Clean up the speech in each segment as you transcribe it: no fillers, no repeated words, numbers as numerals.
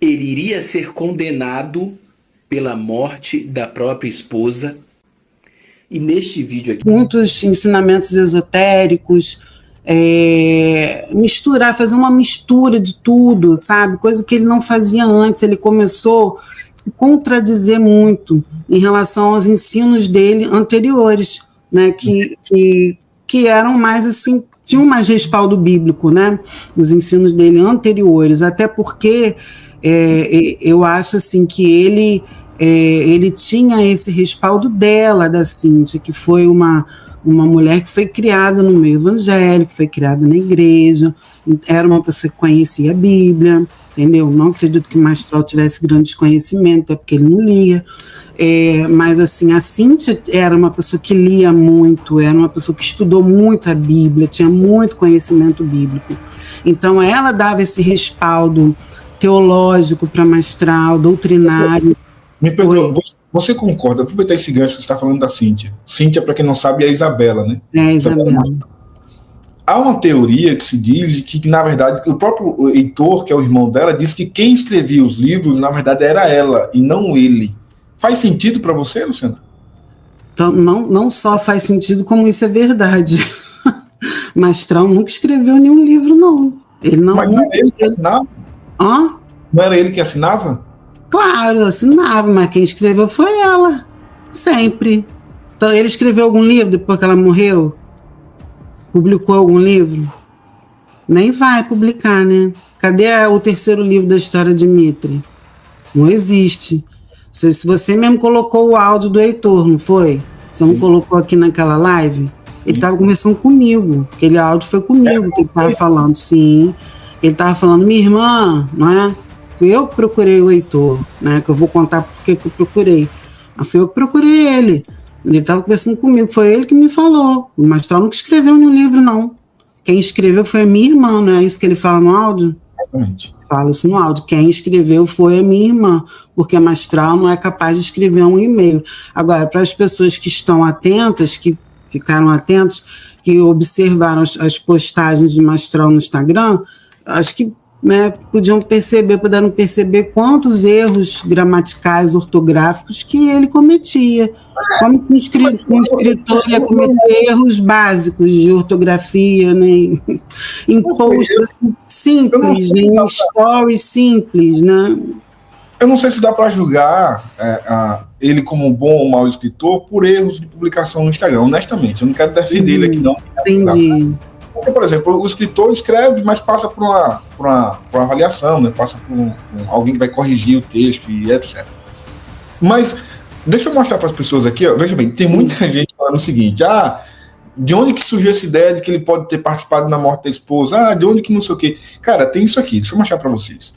ele iria ser condenado pela morte da própria esposa. E neste vídeo aqui, muitos ensinamentos esotéricos, fazer uma mistura de tudo, sabe? Coisa que ele não fazia antes. Ele começou a se contradizer muito em relação aos ensinos dele anteriores, né? Que eram mais assim, tinham mais respaldo bíblico, né? Os ensinos dele anteriores, até porque eu acho assim que ele tinha esse respaldo dela, da Cíntia, que foi uma mulher que foi criada no meio evangélico, foi criada na igreja, era uma pessoa que conhecia a Bíblia, entendeu? Não acredito que Mastral tivesse grande conhecimento, é porque ele não lia, mas assim, a Cíntia era uma pessoa que lia muito, era uma pessoa que estudou muito a Bíblia, tinha muito conhecimento bíblico, então ela dava esse respaldo teológico para Mastral, doutrinário. Me perdoa, você concorda? Vou aproveitar esse gancho que você está falando da Cíntia. Cíntia, para quem não sabe, é a Isabela, né? É a Isabela. Há uma teoria que se diz que, na verdade, o próprio Heitor, que é o irmão dela, diz que quem escrevia os livros, na verdade, era ela e não ele. Faz sentido para você, Luciana? Então, não só faz sentido, como isso é verdade. Mastral nunca escreveu nenhum livro, não. Ele não. Mas não era ele que assinava? Hã? Não era ele que assinava? Claro, assinava, mas quem escreveu foi ela. Sempre. Então, ele escreveu algum livro depois que ela morreu? Publicou algum livro? Nem vai publicar, né? Cadê o terceiro livro da história de Mitre? Não existe. Se você mesmo colocou o áudio do Heitor, não foi? Você não colocou aqui naquela live? Ele estava conversando comigo. Aquele áudio foi comigo que ele estava falando. Sim. Ele estava falando, minha irmã, não é? Fui eu que procurei o Heitor, né? Que eu vou contar por que eu procurei. Mas fui eu que procurei ele. Ele estava conversando comigo, foi ele que me falou. O Mastral nunca escreveu nenhum livro, não. Quem escreveu foi a minha irmã, não é isso que ele fala no áudio? Exatamente. Fala isso no áudio. Quem escreveu foi a minha irmã, porque a Mastral não é capaz de escrever um e-mail. Agora, para as pessoas que estão atentas, que ficaram atentas, que observaram as postagens de Mastral no Instagram, acho que puderam perceber quantos erros gramaticais, ortográficos que ele cometia. Como que um escritor ia cometer erros básicos de ortografia, né? Em posts simples, em stories simples, né? Eu não sei se dá para julgar ele como um bom ou mau escritor por erros de publicação no Instagram, honestamente. Eu não quero defender ele aqui, não. Entendi. Porque, por exemplo, o escritor escreve, mas passa por uma avaliação, né? Passa por alguém que vai corrigir o texto e etc. Mas deixa eu mostrar para as pessoas aqui, ó. Veja bem, tem muita gente falando o seguinte, de onde que surgiu essa ideia de que ele pode ter participado na morte da esposa? De onde que não sei o quê? Cara, tem isso aqui, deixa eu mostrar para vocês.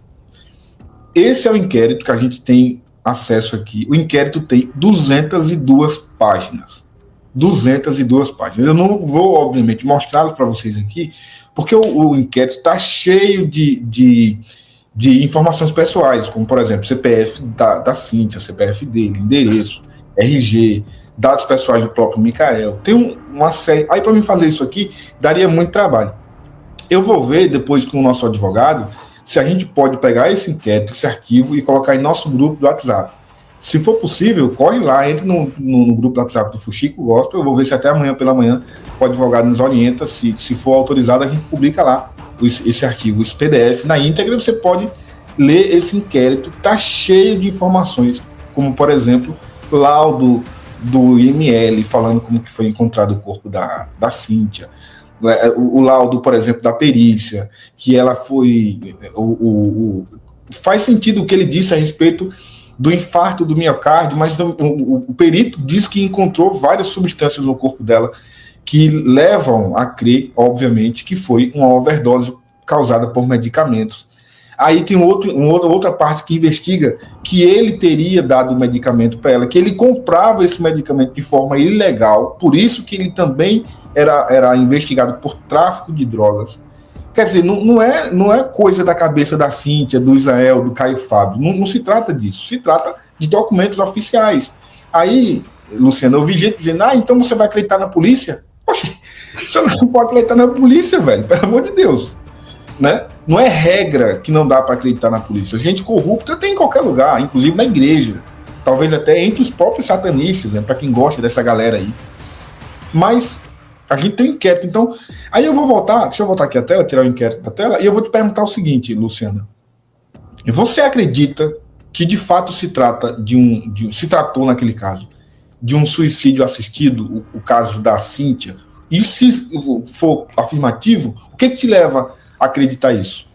Esse é o inquérito que a gente tem acesso aqui. O inquérito tem 202 páginas. 202 páginas. Eu não vou, obviamente, mostrá-lo para vocês aqui, porque o inquérito está cheio de informações pessoais, como, por exemplo, CPF da Cíntia, CPF dele, endereço, RG, dados pessoais do próprio Micael. Tem uma série. Aí, para mim fazer isso aqui, daria muito trabalho. Eu vou ver depois com o nosso advogado se a gente pode pegar esse inquérito, esse arquivo, e colocar em nosso grupo do WhatsApp. Se for possível, corre lá, entre no grupo do WhatsApp do Fuxico Gospel. Eu vou ver se até amanhã pela manhã o advogado nos orienta. Se for autorizado, a gente publica lá esse arquivo, esse PDF na íntegra. Você pode ler esse inquérito que está cheio de informações, como, por exemplo, laudo do IML falando como que foi encontrado o corpo da Cíntia. O laudo, por exemplo, da perícia, que ela foi... faz sentido o que ele disse a respeito do infarto do miocárdio, mas o perito diz que encontrou várias substâncias no corpo dela que levam a crer, obviamente, que foi uma overdose causada por medicamentos. Aí tem outra parte que investiga que ele teria dado o medicamento para ela, que ele comprava esse medicamento de forma ilegal, por isso que ele também era investigado por tráfico de drogas. Quer dizer, não é coisa da cabeça da Cíntia, do Israel, do Caio Fábio. Não se trata disso. Se trata de documentos oficiais. Aí, Luciano, eu vi gente dizendo, então você vai acreditar na polícia? Poxa, você não pode acreditar na polícia, velho, pelo amor de Deus. né? Não é regra que não dá para acreditar na polícia. Gente corrupta tem em qualquer lugar, inclusive na igreja. Talvez até entre os próprios satanistas, né? Para quem gosta dessa galera aí. Mas a gente tem um inquérito. Então, aí eu vou voltar, deixa eu voltar aqui a tela, tirar o inquérito da tela, e eu vou te perguntar o seguinte, Luciana. Você acredita que de fato se trata se tratou naquele caso de um suicídio assistido, o caso da Cíntia? E se for afirmativo, o que te leva a acreditar isso?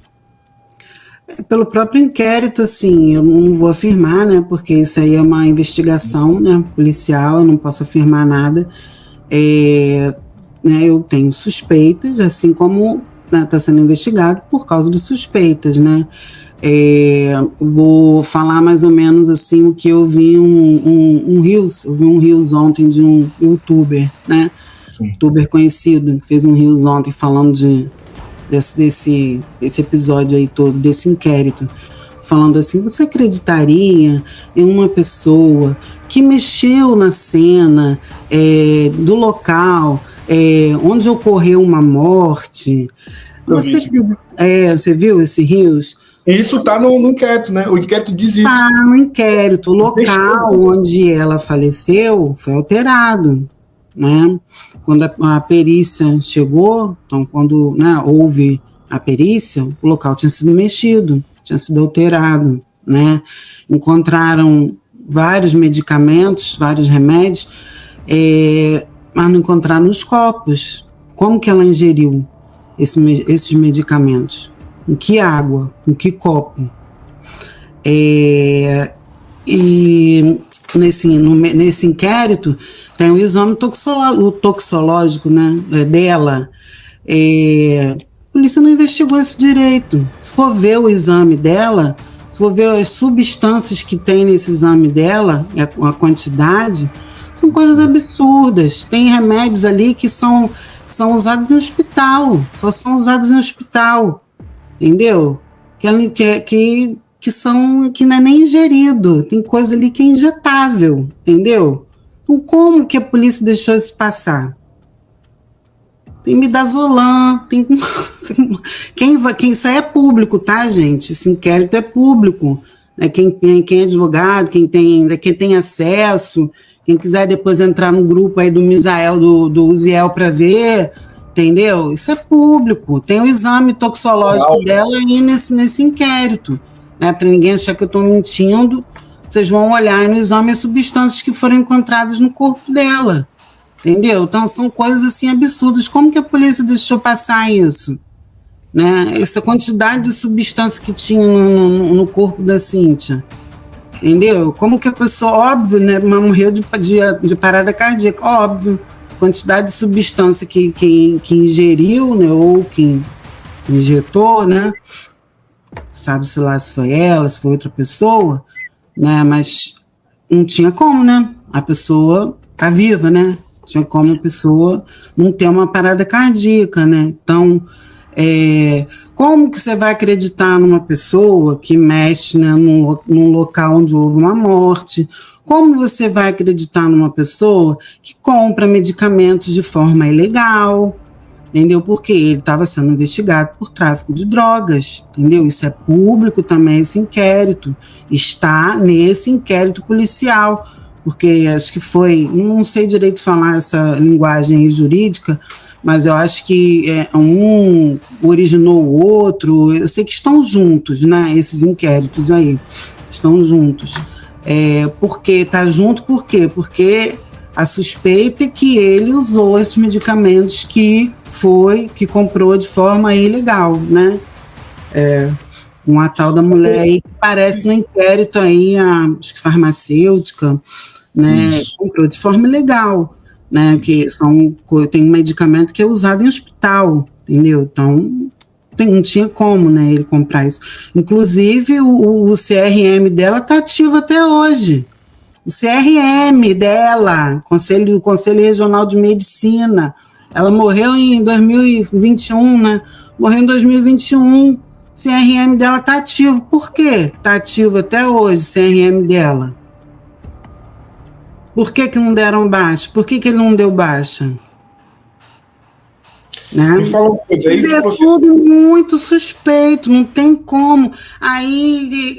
Pelo próprio inquérito, assim, eu não vou afirmar, né, porque isso aí é uma investigação, né, policial, eu não posso afirmar nada. Né, eu tenho suspeitas, assim como está sendo investigado por causa de suspeitas, né. Vou falar mais ou menos assim o que eu vi um Reels ontem de um youtuber, né? Youtuber conhecido, que fez um Reels ontem falando desse episódio aí todo, desse inquérito, falando assim: você acreditaria em uma pessoa que mexeu na cena do local onde ocorreu uma morte? Você viu esse Reels? Isso está no inquérito, né? O inquérito diz isso. Está no inquérito. O local onde ela faleceu foi alterado, né? Quando a perícia chegou, então quando, né, houve a perícia, o local tinha sido mexido, tinha sido alterado, né? Encontraram vários medicamentos, vários remédios, mas não encontraram os copos. Como que ela ingeriu esses medicamentos? Em que água? Em que copo? E nesse inquérito tem o exame toxicológico, né, dela. A polícia não investigou isso direito. Se for ver o exame dela, se for ver as substâncias que tem nesse exame dela, a quantidade, são coisas absurdas. Tem remédios ali que são usados em hospital, só são usados em hospital. Entendeu? Que não é nem ingerido, tem coisa ali que é injetável, entendeu? Então, como que a polícia deixou isso passar? Tem midazolam, tem... Isso aí é público, tá, gente? Esse inquérito é público. Né? Quem é advogado, quem tem acesso, quem quiser depois entrar no grupo aí do Misael, do Uziel para ver... Entendeu? Isso é público. Tem o exame toxicológico dela aí nesse inquérito. Né? Para ninguém achar que eu estou mentindo, vocês vão olhar no exame as substâncias que foram encontradas no corpo dela. Entendeu? Então, são coisas assim absurdas. Como que a polícia deixou passar isso? Né? Essa quantidade de substância que tinha no corpo da Cíntia. Entendeu? Como que a pessoa, óbvio, né, morreu de parada cardíaca, óbvio. Quantidade de substância que ingeriu, né, ou que injetou, né, sabe-se lá se foi ela, se foi outra pessoa, né, mas não tinha como, né, a pessoa tá viva, né, tinha como a pessoa não ter uma parada cardíaca, né, então, como que você vai acreditar numa pessoa que mexe, né, num local onde houve uma morte? Como você vai acreditar numa pessoa que compra medicamentos de forma ilegal, entendeu? Porque ele estava sendo investigado por tráfico de drogas, entendeu? Isso é público também, esse inquérito. Está nesse inquérito policial, porque acho que foi, não sei direito falar essa linguagem jurídica, mas eu acho que um originou o outro, eu sei que estão juntos, né? Esses inquéritos aí, estão juntos. Porque está junto, por quê? Porque a suspeita é que ele usou esses medicamentos que comprou de forma ilegal, né? Com a tal da mulher aí que aparece no inquérito aí, acho que farmacêutica, né? Isso. Comprou de forma ilegal, né? Que tem um medicamento que é usado em hospital, entendeu? Então não tinha como, né, ele comprar isso. Inclusive, o CRM dela está ativo até hoje. O CRM dela, Conselho Regional de Medicina, ela morreu em 2021, né? Morreu em 2021. O CRM dela está ativo. Por quê? Está ativo até hoje o CRM dela. Por que não deram baixa? Por que ele não deu baixa? Né? Me fala uma coisa aí. É tudo muito suspeito, não tem como. Aí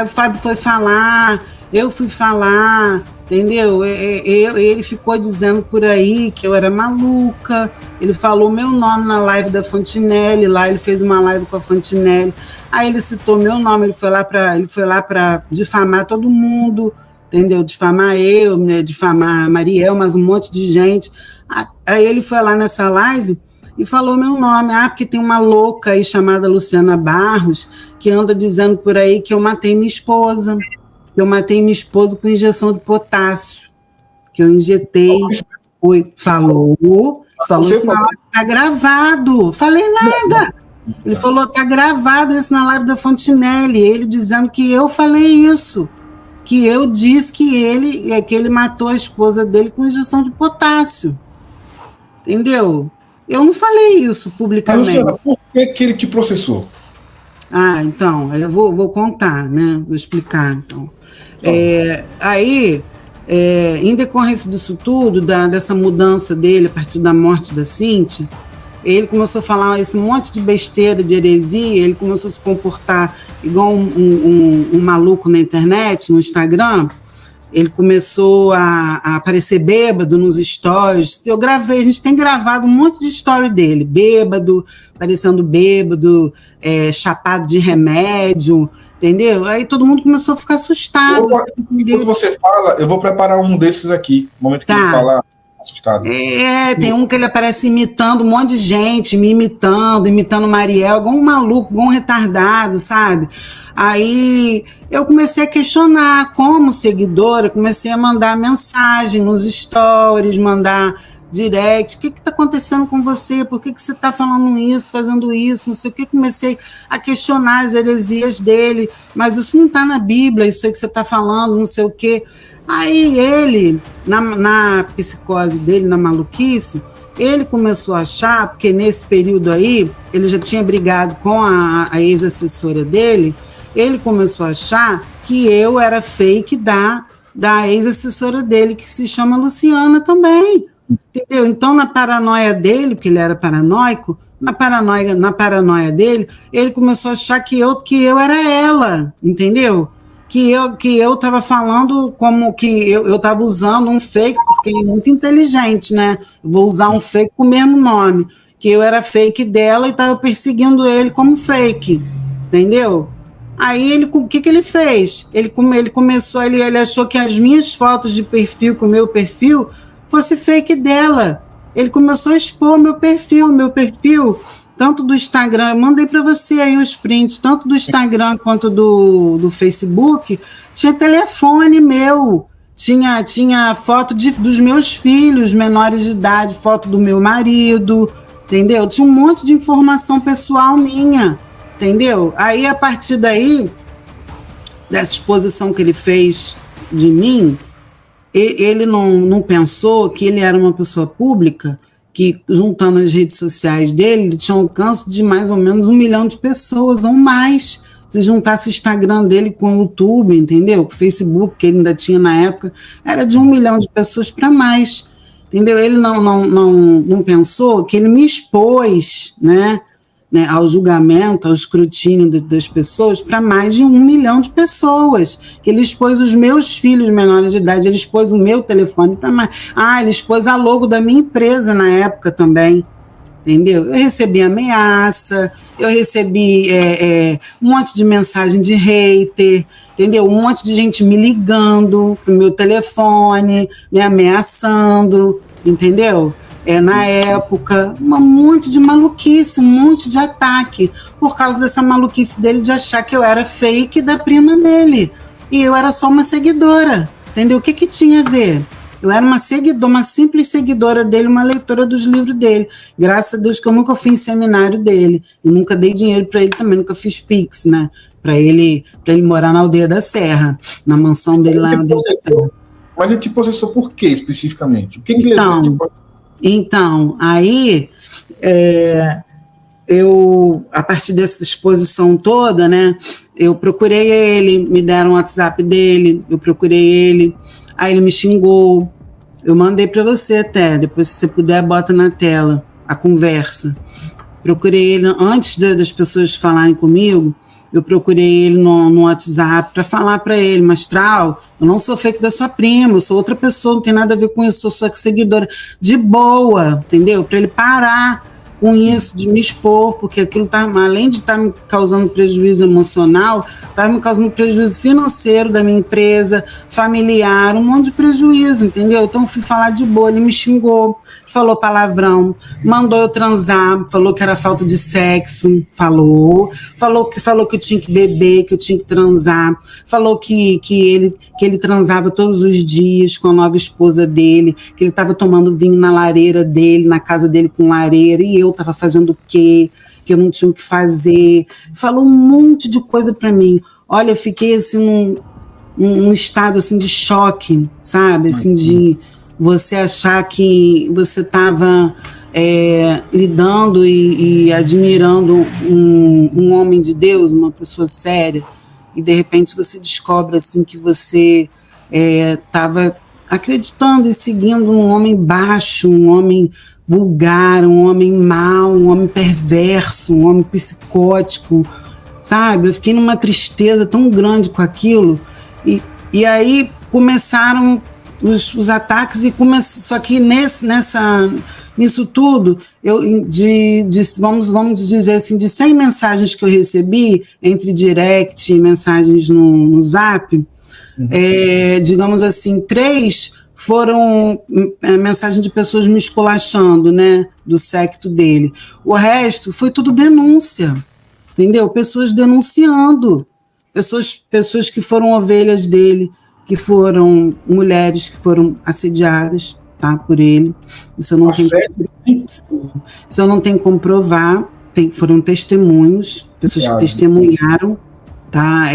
o Fábio foi falar, eu fui falar, entendeu? Ele ficou dizendo por aí que eu era maluca, ele falou meu nome na live da Fontinelli, lá ele fez uma live com a Fontinelli, aí ele citou meu nome, ele foi lá para difamar todo mundo, entendeu? Difamar eu, né? Difamar a Mariel, mas um monte de gente. Aí ele foi lá nessa live e falou meu nome, porque tem uma louca aí chamada Luciana Barros, que anda dizendo por aí que eu matei minha esposa, com injeção de potássio, que eu injetei. Falou isso na live, tá gravado, falei nada. Ele falou, tá gravado isso na live da Fontinelli, ele dizendo que eu falei isso, que eu disse que ele matou a esposa dele com injeção de potássio. Entendeu? Eu não falei isso publicamente. Luciana, por que ele te processou? Então, eu vou contar, né? Vou explicar, então. Em decorrência disso tudo, dessa mudança dele a partir da morte da Cíntia, ele começou a falar esse monte de besteira, de heresia, ele começou a se comportar igual um maluco na internet, no Instagram. Ele começou a aparecer bêbado nos stories. Eu gravei, a gente tem gravado um monte de story dele, bêbado, parecendo bêbado, chapado de remédio, entendeu? Aí todo mundo começou a ficar assustado. Quando você fala, eu vou preparar um desses aqui, no momento que ele falar, assustado. Tem um que ele aparece imitando um monte de gente, me imitando Mariel, igual um maluco, igual um retardado, sabe? Aí eu comecei a questionar, como seguidora, comecei a mandar mensagem nos stories, mandar direct, o que está acontecendo com você, por que você está falando isso, fazendo isso, não sei o que, comecei a questionar as heresias dele, mas isso não está na Bíblia, isso aí que você está falando, não sei o que. Aí ele, na psicose dele, na maluquice, ele começou a achar, porque nesse período aí, ele já tinha brigado com a ex-assessora dele, ele começou a achar que eu era fake da ex-assessora dele, que se chama Luciana também, entendeu? Então, na paranoia dele, porque ele era paranoico, na paranoia dele, ele começou a achar que eu era ela, entendeu? Que eu estava falando como que eu estava usando um fake, porque ele é muito inteligente, né? Vou usar um fake com o mesmo nome, que eu era fake dela e estava perseguindo ele como fake, entendeu? Aí o que ele fez? Ele achou que as minhas fotos de perfil com o meu perfil fosse fake dela. Ele começou a expor meu perfil, tanto do Instagram, eu mandei para você aí os prints, tanto do Instagram quanto do Facebook, tinha telefone meu, tinha foto dos meus filhos menores de idade, foto do meu marido, entendeu? Tinha um monte de informação pessoal minha, entendeu? Aí, a partir daí, dessa exposição que ele fez de mim, ele não pensou que ele era uma pessoa pública, que juntando as redes sociais dele, ele tinha um alcance de mais ou menos 1 milhão de pessoas ou mais. Se juntasse o Instagram dele com o YouTube, entendeu? O Facebook, que ele ainda tinha na época, era de 1 milhão de pessoas para mais, entendeu? Ele não pensou que ele me expôs, né, ao julgamento, ao escrutínio das pessoas, para mais de 1 milhão de pessoas, que ele expôs os meus filhos menores de idade, ele expôs o meu telefone para mais, ele expôs a logo da minha empresa na época também, entendeu? Eu recebi ameaça, eu recebi um monte de mensagem de hater, entendeu? Um monte de gente me ligando pro meu telefone, me ameaçando, entendeu? Na época, um monte de maluquice, um monte de ataque, por causa dessa maluquice dele de achar que eu era fake da prima dele, e eu era só uma seguidora, entendeu? O que tinha a ver? Eu era uma simples seguidora dele, uma leitora dos livros dele, graças a Deus que eu nunca fui em seminário dele, e nunca dei dinheiro para ele também, nunca fiz Pix, né, para ele morar na Aldeia da Serra, na mansão dele lá na Aldeia da Serra. Mas ele te processou por quê, especificamente? O que ele Então, aí, a partir dessa exposição toda, né, eu procurei ele, me deram o WhatsApp dele, eu procurei ele, aí ele me xingou, eu mandei para você até, depois se você puder, bota na tela, a conversa. Procurei ele, antes das pessoas falarem comigo, eu procurei ele no WhatsApp para falar para ele, Mastral, eu não sou fake da sua prima, eu sou outra pessoa, não tem nada a ver com isso, sou sua seguidora. De boa, entendeu? Para ele parar com isso, de me expor, porque aquilo tá, além de estar me causando prejuízo emocional, estava me causando prejuízo financeiro da minha empresa, familiar, um monte de prejuízo, entendeu? Então eu fui falar de boa, ele me xingou, falou palavrão, mandou eu transar, falou que era falta de sexo, falou que eu tinha que beber, que eu tinha que transar, falou que ele transava todos os dias com a nova esposa dele, que ele estava tomando vinho na lareira dele, na casa dele com lareira, e eu estava fazendo o quê? Que eu não tinha o que fazer. Falou um monte de coisa para mim. Olha, eu fiquei assim num estado assim de choque, sabe? Assim, de você achar que você estava lidando e admirando um homem de Deus, uma pessoa séria, e de repente você descobre assim que você estava acreditando e seguindo um homem baixo, um homem vulgar, um homem mau, um homem perverso, um homem psicótico, sabe? Eu fiquei numa tristeza tão grande com aquilo, e aí começaram os ataques, só que nisso tudo, vamos dizer assim, de 100 mensagens que eu recebi, entre direct e mensagens no Zap, digamos assim, 3 foram mensagens de pessoas me esculachando, né, do secto dele. O resto foi tudo denúncia, entendeu? Pessoas denunciando, pessoas que foram ovelhas dele, que foram mulheres que foram assediadas, tá, por ele. Isso eu não tenho como provar, foram testemunhos, pessoas que testemunharam, tá,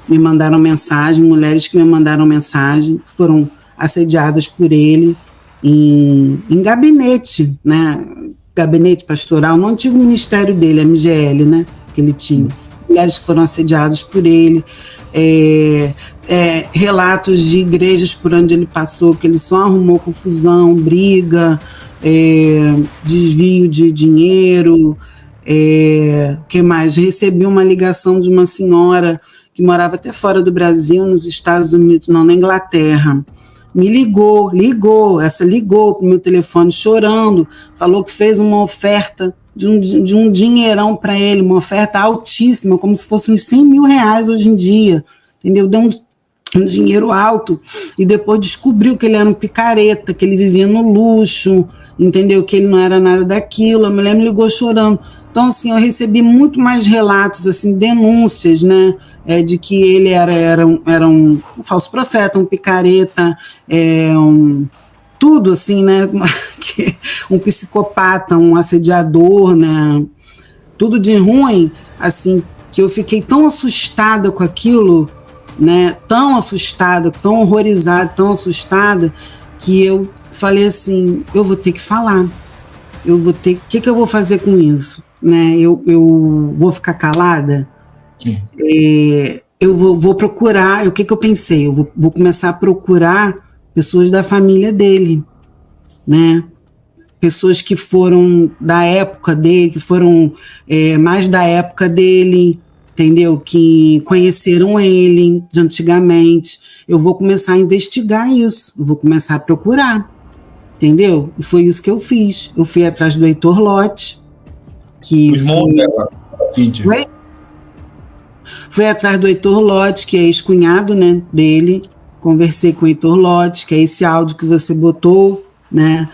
me mandaram mensagem, mulheres que me mandaram mensagem, foram assediadas por ele em gabinete, né, gabinete pastoral, no antigo ministério dele, MGL, né, que ele tinha. Mulheres que foram assediadas por ele, relatos de igrejas por onde ele passou, que ele só arrumou confusão, briga, desvio de dinheiro, que mais? Recebi uma ligação de uma senhora que morava até fora do Brasil, nos Estados Unidos, não, na Inglaterra. Me ligou pro meu telefone chorando, falou que fez uma oferta de um dinheirão para ele, uma oferta altíssima, como se fosse uns 100 mil reais hoje em dia, entendeu? Deu um dinheiro alto, e depois descobriu que ele era um picareta, que ele vivia no luxo, entendeu? Que ele não era nada daquilo. A mulher me ligou chorando. Então, assim, eu recebi muito mais relatos, assim, denúncias, né, de que ele era um falso profeta, um picareta, tudo assim, né, um psicopata, um assediador, né, tudo de ruim, assim, que eu fiquei tão assustada com aquilo, né, tão assustada, tão horrorizada, tão assustada, que eu falei assim, eu vou ter que falar, o que eu vou fazer com isso, né, eu vou ficar calada? Sim. Eu vou procurar, o que eu pensei, eu vou começar a procurar pessoas da família dele, né, pessoas que foram da época dele, que foram mais da época dele, entendeu, que conheceram ele de antigamente. Eu vou começar a investigar isso, eu vou começar a procurar, entendeu, e foi isso que eu fiz. Eu fui atrás do Heitor Lott, que o irmão dela, Cíntia. Fui atrás do Heitor Lott, que é ex-cunhado, né, dele. Conversei com o Heitor Lott, que é esse áudio que você botou, né?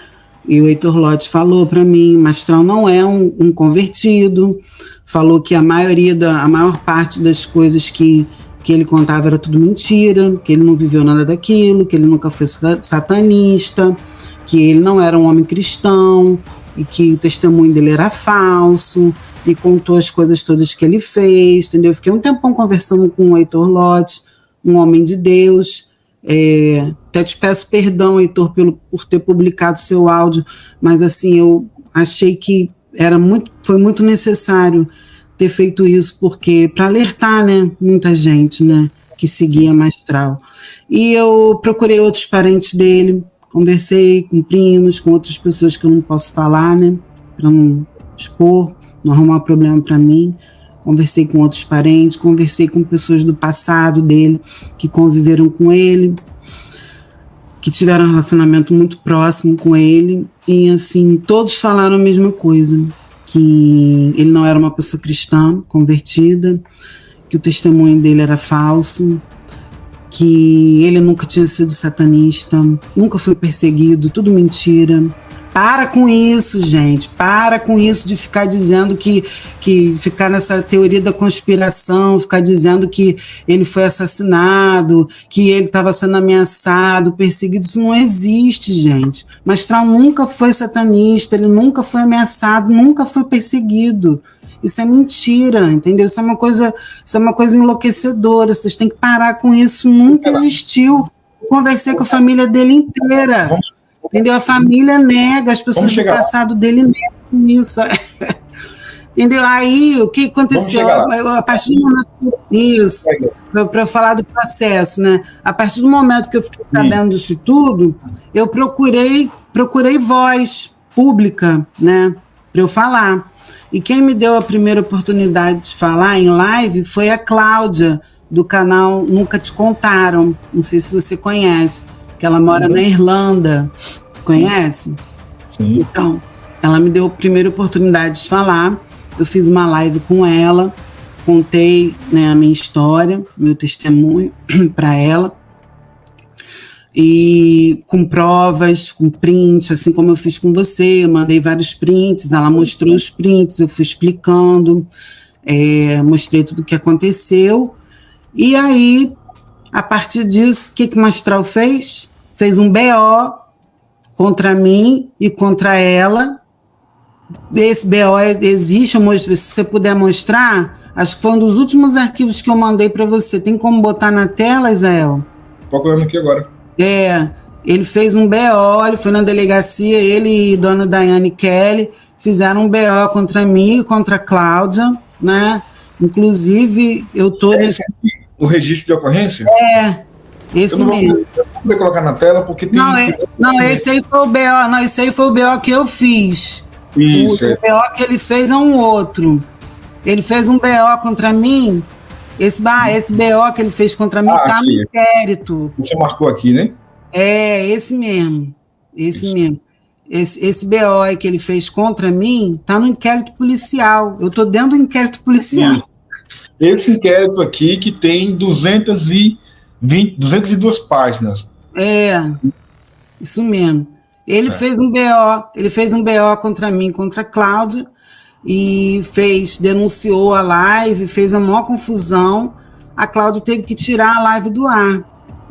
E o Heitor Lott falou para mim, Mastral não é um convertido, falou que a maior parte das coisas que ele contava era tudo mentira, que ele não viveu nada daquilo, que ele nunca foi satanista, que ele não era um homem cristão, e que o testemunho dele era falso, e contou as coisas todas que ele fez, entendeu? Eu fiquei um tempão conversando com o Heitor Lott, um homem de Deus. Até te peço perdão, Heitor, por ter publicado seu áudio, mas assim, eu achei que foi muito necessário ter feito isso, porque para alertar, né, muita gente, né, que seguia Mastral. E eu procurei outros parentes dele, conversei com primos, com outras pessoas que eu não posso falar, né, para não expor, não arrumar problema para mim. Conversei com outros parentes, conversei com pessoas do passado dele, que conviveram com ele, que tiveram um relacionamento muito próximo com ele, e assim, todos falaram a mesma coisa, que ele não era uma pessoa cristã, convertida, que o testemunho dele era falso, que ele nunca tinha sido satanista, nunca foi perseguido, tudo mentira. Para com isso, gente, para com isso de ficar dizendo que ficar nessa teoria da conspiração, ficar dizendo que ele foi assassinado, que ele estava sendo ameaçado, perseguido. Isso não existe, gente. Mastral nunca foi satanista, ele nunca foi ameaçado, nunca foi perseguido. Isso é mentira, entendeu? Isso é uma coisa enlouquecedora. Vocês têm que parar com isso. Nunca existiu. Eu conversei com a família dele inteira. Entendeu? A família nega, as pessoas do passado dele negam isso. Entendeu? Aí, o que aconteceu? A partir do momento... Isso, para eu falar do processo, né? A partir do momento que eu fiquei sabendo disso tudo, eu procurei voz pública, né? Para eu falar. E quem me deu a primeira oportunidade de falar em live foi a Cláudia, do canal Nunca Te Contaram. Não sei se você conhece, que ela mora na Irlanda. Conhece? Sim. Então, ela me deu a primeira oportunidade de falar. Eu fiz uma live com ela, contei, né, a minha história, meu testemunho para ela. E com provas, com prints, assim como eu fiz com você, eu mandei vários prints, ela mostrou os prints, eu fui explicando, mostrei tudo o que aconteceu. E aí, a partir disso, o que Mastral fez? Fez um BO contra mim e contra ela. Esse BO existe, se você puder mostrar, acho que foi um dos últimos arquivos que eu mandei para você. Tem como botar na tela, Israel? Procurando aqui agora. Ele fez um BO, ele foi na delegacia, ele e dona Daiane Kelly fizeram um BO contra mim e contra a Cláudia, né? Inclusive, eu tô nesse... O registro de ocorrência? Esse mesmo. Eu não vou colocar na tela porque tem... Esse aí foi o BO, esse aí foi o BO que eu fiz. Isso, o BO que ele fez é um outro. Ele fez um BO contra mim. Esse BO que ele fez contra mim está no inquérito. Você marcou aqui, né? Esse mesmo. Mesmo. Esse BO aí que ele fez contra mim está no inquérito policial. Eu estou dentro do inquérito policial. Esse inquérito aqui que tem 202 páginas. Isso mesmo. Ele fez um BO contra mim, contra a Cláudia, e denunciou a live, fez a maior confusão. A Cláudia teve que tirar a live do ar.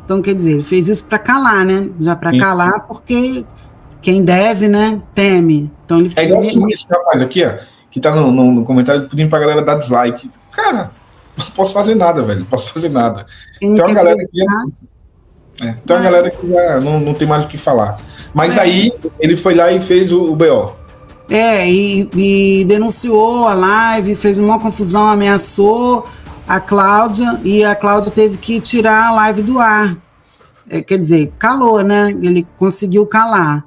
Então, quer dizer, ele fez isso para calar, né? Já para calar, porque quem deve, né, teme. Então, ele fez igual esse rapaz aqui, ó, que tá no comentário pedindo pra galera dar dislike. Cara, não posso fazer nada, velho. Não posso fazer nada. Tem uma galera aqui... Tem uma galera que já não tem mais o que falar. Mas aí, ele foi lá e fez o BO. E denunciou a live, fez uma confusão, ameaçou a Cláudia, e a Cláudia teve que tirar a live do ar. Quer dizer, calou, né? Ele conseguiu calar.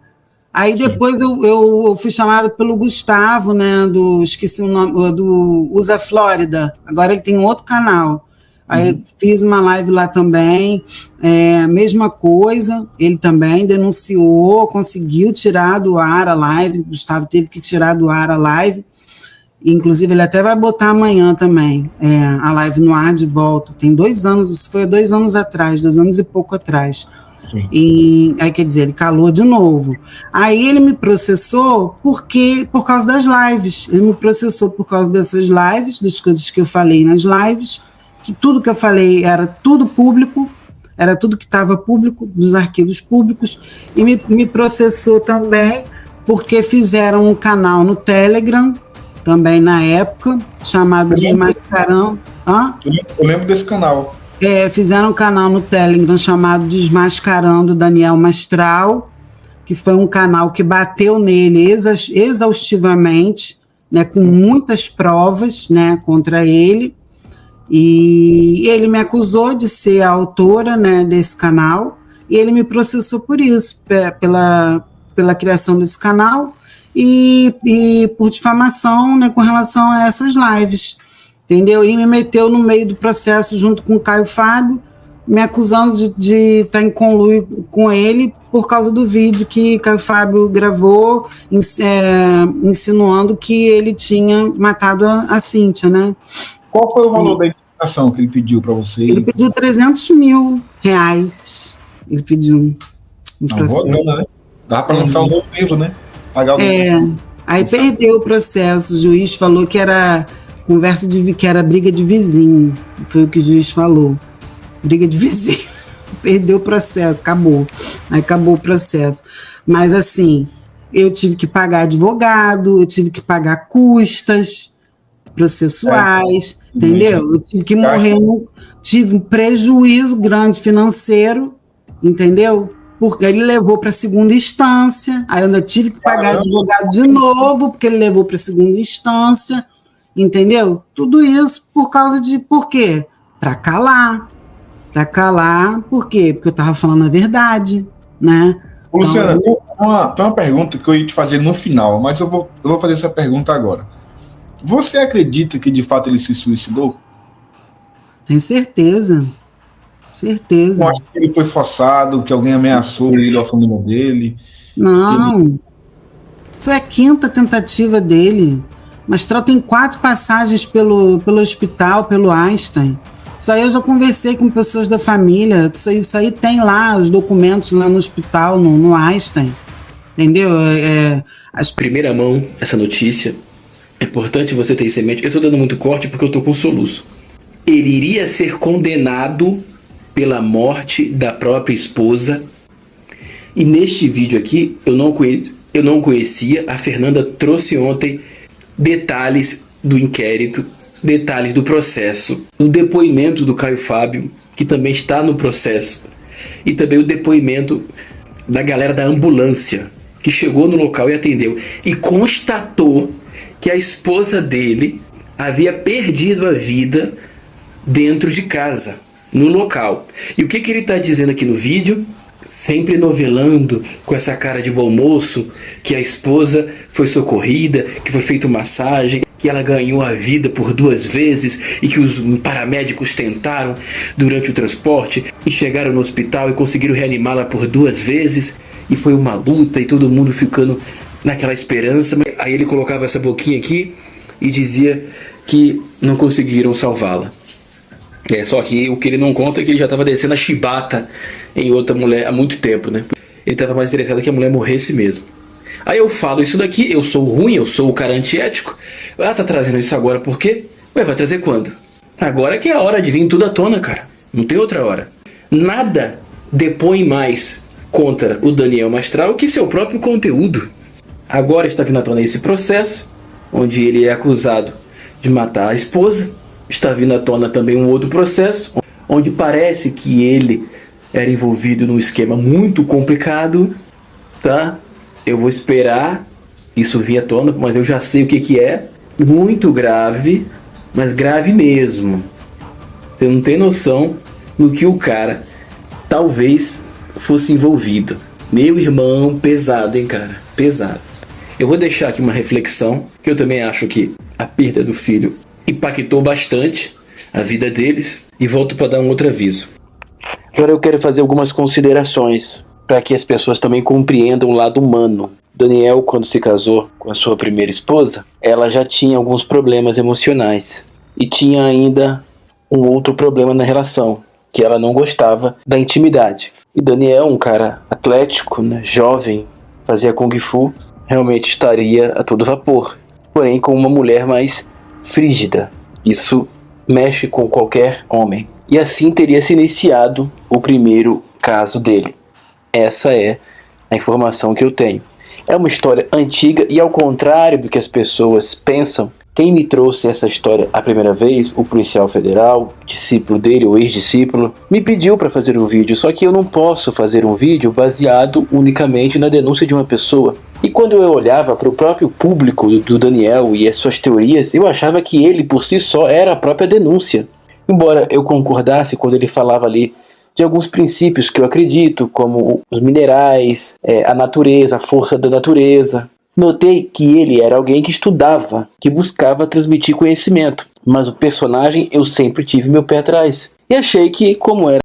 Aí depois eu fui chamada pelo Gustavo, né? Esqueci o nome, do Usa Flórida. Agora ele tem um outro canal. Aí fiz uma live lá também, mesma coisa, ele também denunciou, conseguiu tirar do ar a live, o Gustavo teve que tirar do ar a live, inclusive ele até vai botar amanhã também, a live no ar de volta, tem 2 anos, isso foi 2 anos atrás, 2 anos e pouco atrás. Sim. E aí, quer dizer, ele calou de novo. Aí ele me processou por causa das lives, ele me processou por causa dessas lives, das coisas que eu falei nas lives, que tudo que eu falei era tudo público, era tudo que estava público, dos arquivos públicos, e me processou também porque fizeram um canal no Telegram, também na época, chamado Desmascarando. Eu lembro desse canal. Fizeram um canal no Telegram chamado Desmascarando Daniel Mastral, que foi um canal que bateu nele exaustivamente, né, com muitas provas, né, contra ele. E ele me acusou de ser a autora, né, desse canal, e ele me processou por isso, pela criação desse canal e por difamação, né, com relação a essas lives, entendeu? E me meteu no meio do processo junto com o Caio Fábio, me acusando de estar em conluio com ele por causa do vídeo que Caio Fábio gravou, insinuando que ele tinha matado a Cíntia, né? Qual foi o valor da indenização que ele pediu para você? Ele pediu R$300 mil. Ele pediu um processo. Né? Dá para lançar um novo livro, né? Pagar o Aí perdeu o processo. O juiz falou que era que era briga de vizinho. Foi o que o juiz falou. Briga de vizinho. Perdeu o processo, acabou. Aí acabou o processo. Mas assim, eu tive que pagar advogado, eu tive que pagar custas processuais, entendeu? Eu tive que morrer, tive um prejuízo grande financeiro, entendeu? Porque ele levou para a segunda instância, aí eu ainda tive que pagar advogado de novo, porque ele levou para a segunda instância, entendeu? Tudo isso por causa de... Por quê? Para calar. Para calar, por quê? Porque eu estava falando a verdade, né? Luciana, tem uma pergunta que eu ia te fazer no final, mas eu vou fazer essa pergunta agora. Você acredita que de fato ele se suicidou? Tenho certeza. Certeza. Não acha que ele foi forçado, que alguém ameaçou ele ou a família dele? Não. Foi a 5ª tentativa dele. Mas tem 4 passagens pelo hospital, pelo Einstein. Isso aí eu já conversei com pessoas da família. Isso aí tem lá os documentos lá no hospital, no Einstein. Entendeu? Primeira mão, essa notícia. É importante você ter isso em mente. Eu estou dando muito corte porque eu estou com soluço. Ele iria ser condenado pela morte da própria esposa. E neste vídeo aqui, eu não conhecia. A Fernanda trouxe ontem detalhes do inquérito, detalhes do processo, o depoimento do Caio Fábio, que também está no processo, e também o depoimento da galera da ambulância, que chegou no local e atendeu, e constatou que a esposa dele havia perdido a vida dentro de casa, no local. E o que ele está dizendo aqui no vídeo? Sempre novelando com essa cara de bom moço, que a esposa foi socorrida, que foi feita massagem, que ela ganhou a vida por 2 vezes e que os paramédicos tentaram durante o transporte e chegaram no hospital e conseguiram reanimá-la por 2 vezes e foi uma luta e todo mundo ficando naquela esperança. Aí ele colocava essa boquinha aqui e dizia que não conseguiram salvá-la. Só que o que ele não conta é que ele já estava descendo a chibata em outra mulher há muito tempo, né? Ele estava mais interessado que a mulher morresse mesmo. Aí eu falo isso daqui, eu sou ruim, eu sou o cara antiético. Tá trazendo isso agora por quê? Vai trazer quando? Agora que é a hora de vir tudo à tona, cara. Não tem outra hora. Nada depõe mais contra o Daniel Mastral que seu próprio conteúdo. Agora está vindo à tona esse processo, onde ele é acusado de matar a esposa. Está vindo à tona também um outro processo, onde parece que ele era envolvido num esquema muito complicado, tá? Eu vou esperar isso vir à tona, mas eu já sei o que é. Muito grave, mas grave mesmo. Você não tem noção no que o cara talvez fosse envolvido. Meu irmão, pesado, hein, cara? Pesado. Eu vou deixar aqui uma reflexão, que eu também acho que a perda do filho impactou bastante a vida deles, e volto para dar um outro aviso. Agora eu quero fazer algumas considerações para que as pessoas também compreendam o lado humano. Daniel, quando se casou com a sua primeira esposa, ela já tinha alguns problemas emocionais e tinha ainda um outro problema na relação, que ela não gostava da intimidade. E Daniel, um cara atlético, né, jovem, fazia Kung Fu, realmente estaria a todo vapor, porém com uma mulher mais frígida. Isso mexe com qualquer homem. E assim teria se iniciado o primeiro caso dele. Essa é a informação que eu tenho. É uma história antiga e, ao contrário do que as pessoas pensam, quem me trouxe essa história a primeira vez, o policial federal, discípulo dele, ou ex-discípulo, me pediu para fazer um vídeo, só que eu não posso fazer um vídeo baseado unicamente na denúncia de uma pessoa. E quando eu olhava para o próprio público do Daniel e as suas teorias, eu achava que ele por si só era a própria denúncia. Embora eu concordasse quando ele falava ali de alguns princípios que eu acredito, como os minerais, a natureza, a força da natureza, Notei que ele era alguém que estudava, que buscava transmitir conhecimento, mas o personagem eu sempre tive meu pé atrás. E achei que, como era